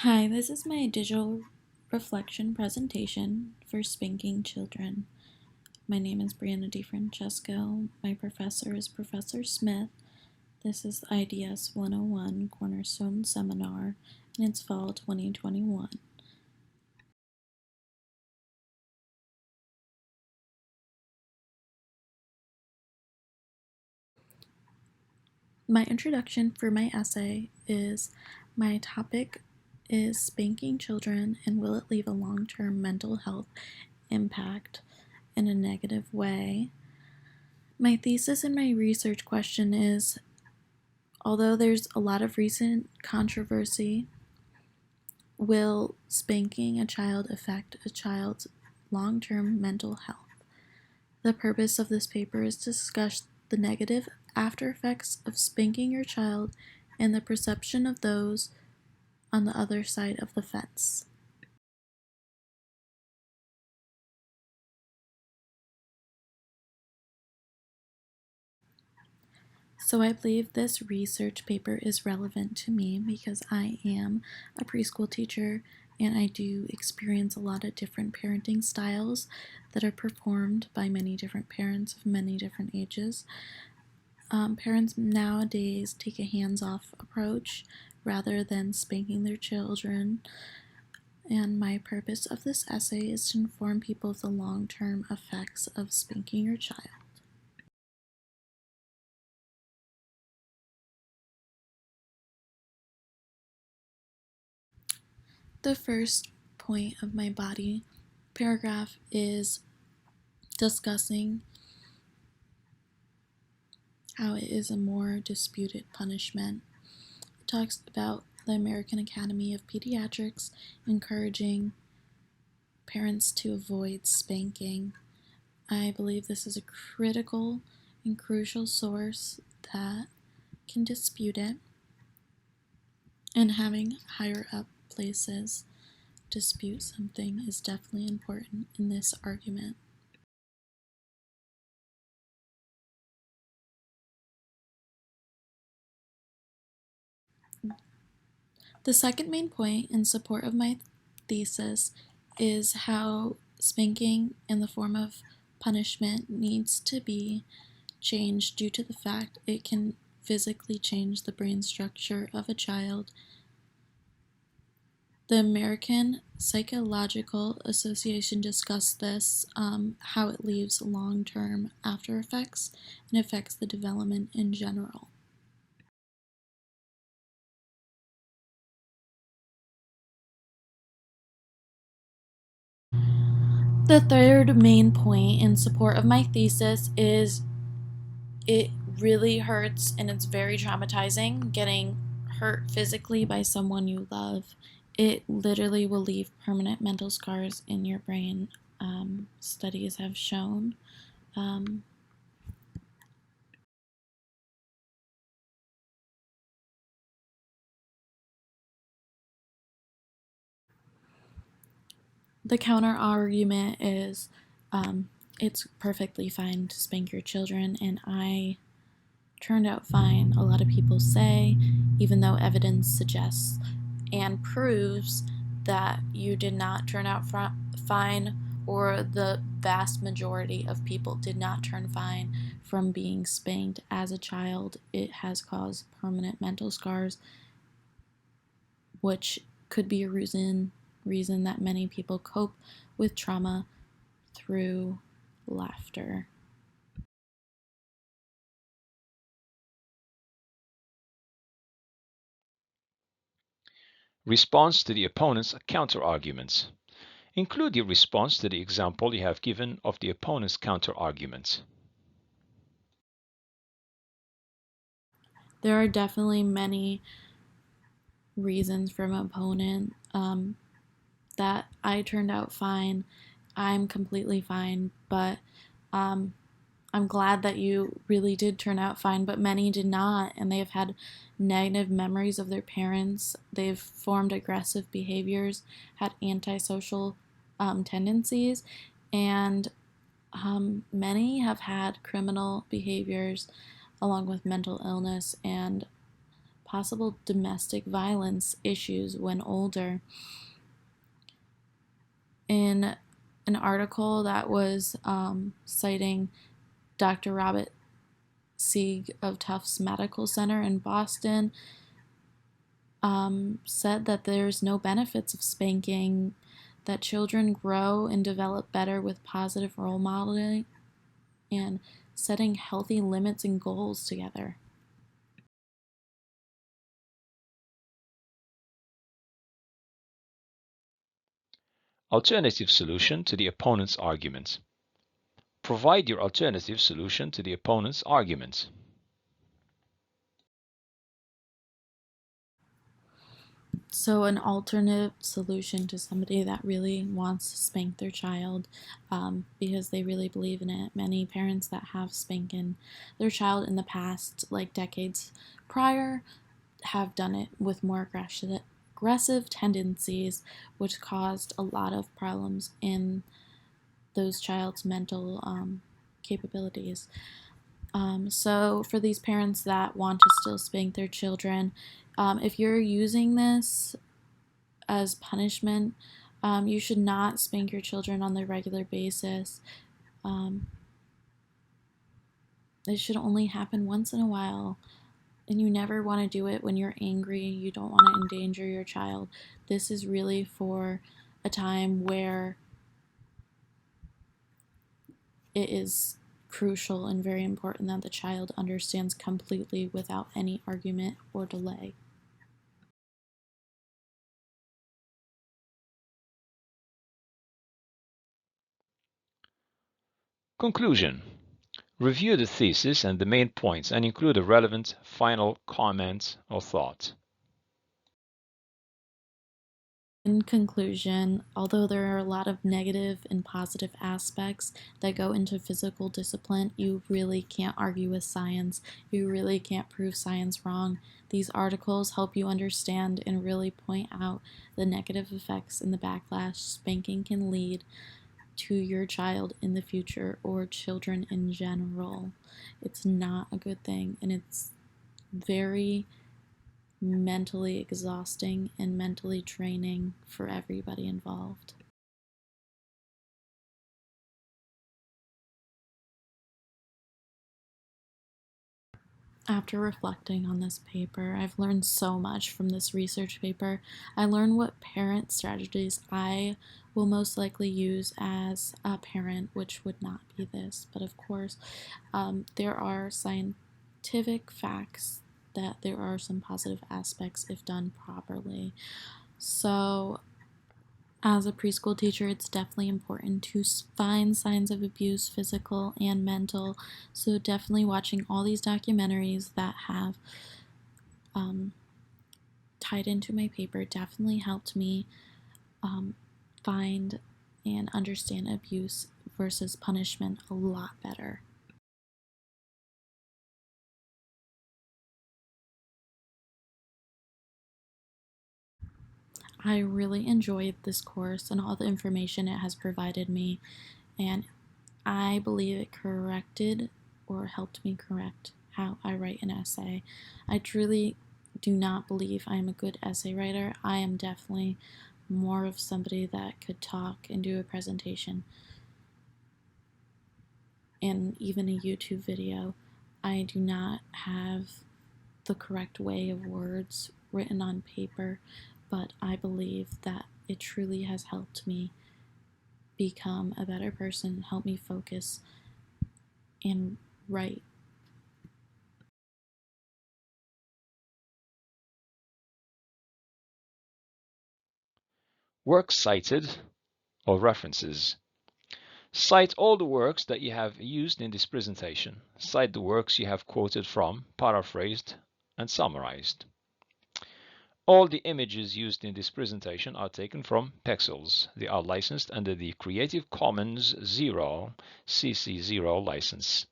Hi, this is my digital reflection presentation for Spanking Children. My name is Brianna DiFrancesco. My professor is Professor Smith. This is IDS 101 Cornerstone Seminar, and it's fall 2021. My introduction for my essay is my topic is spanking children and will it leave a long-term mental health impact in a negative way? My thesis and my research question is, although there's a lot of recent controversy, will spanking a child affect a child's long-term mental health? The purpose of this paper is to discuss the negative after effects of spanking your child and the perception of those on the other side of the fence. So I believe this research paper is relevant to me because I am a preschool teacher and I do experience a lot of different parenting styles that are performed by many different parents of many different ages. Parents nowadays take a hands-off approach rather than spanking their children, and my purpose of this essay is to inform people of the long-term effects of spanking your child. The first point of my body paragraph is discussing how it is a more disputed punishment. It talks about the American Academy of Pediatrics encouraging parents to avoid spanking. I believe this is a critical and crucial source that can dispute it, and having higher up places dispute something is definitely important in this argument. The second main point in support of my thesis is how spanking in the form of punishment needs to be changed due to the fact it can physically change the brain structure of a child. The American Psychological Association discussed this, how it leaves long-term after effects and affects the development in general. The third main point in support of my thesis is it really hurts and it's very traumatizing getting hurt physically by someone you love. It literally will leave permanent mental scars in your brain, studies have shown. The counter argument is it's perfectly fine to spank your children, and I turned out fine, a lot of people say, even though evidence suggests and proves that you did not turn out fine, or the vast majority of people did not turn fine from being spanked as a child. It has caused permanent mental scars, which could be a reason that many people cope with trauma through laughter. Response to the opponent's counter-arguments. Include your response to the example you have given of the opponent's counter-arguments. There are definitely many reasons from an opponent that I turned out fine. I'm completely fine, but I'm glad that you really did turn out fine, but many did not, and they have had negative memories of their parents. They've formed aggressive behaviors, had antisocial tendencies, and many have had criminal behaviors along with mental illness and possible domestic violence issues when older. In an article that was citing Dr. Robert Sieg of Tufts Medical Center in Boston, said that there's no benefits of spanking, that children grow and develop better with positive role modeling and setting healthy limits and goals together. Alternative solution to the opponent's argument. Provide your alternative solution to the opponent's argument. So, an alternative solution to somebody that really wants to spank their child because they really believe in it. Many parents that have spanking their child in the past, like decades prior, have done it with more aggressive tendencies, which caused a lot of problems in those child's mental capabilities. So, for these parents that want to still spank their children, if you're using this as punishment, you should not spank your children on the regular basis. Um, it should only happen once in a while, and you never want to do it when you're angry. You don't want to endanger your child. This is really for a time where it is crucial and very important that the child understands completely without any argument or delay. Conclusion. Review the thesis and the main points and include a relevant final comment or thought. In conclusion, although there are a lot of negative and positive aspects that go into physical discipline, you really can't argue with science. You really can't prove science wrong. These articles help you understand and really point out the negative effects and the backlash spanking can lead to your child in the future or children in general. It's not a good thing, and it's very mentally exhausting and mentally draining for everybody involved. After reflecting on this paper, I've learned so much from this research paper. I learned what parent strategies I will most likely use as a parent, which would not be this. But of course, there are scientific facts that there are some positive aspects if done properly. So, as a preschool teacher, it's definitely important to find signs of abuse, physical and mental. So, definitely watching all these documentaries that have tied into my paper definitely helped me find and understand abuse versus punishment a lot better. I really enjoyed this course and all the information it has provided me, and I believe it corrected or helped me correct how I write an essay. I truly do not believe I am a good essay writer. I am definitely more of somebody that could talk and do a presentation and even a YouTube video. I do not have the correct way of words written on paper, but I believe that it truly has helped me become a better person, help me focus and write. Works cited or references. Cite all the works that you have used in this presentation. Cite the works you have quoted from, paraphrased, and summarized. All the images used in this presentation are taken from Pexels. They are licensed under the Creative Commons 0 CC0 license.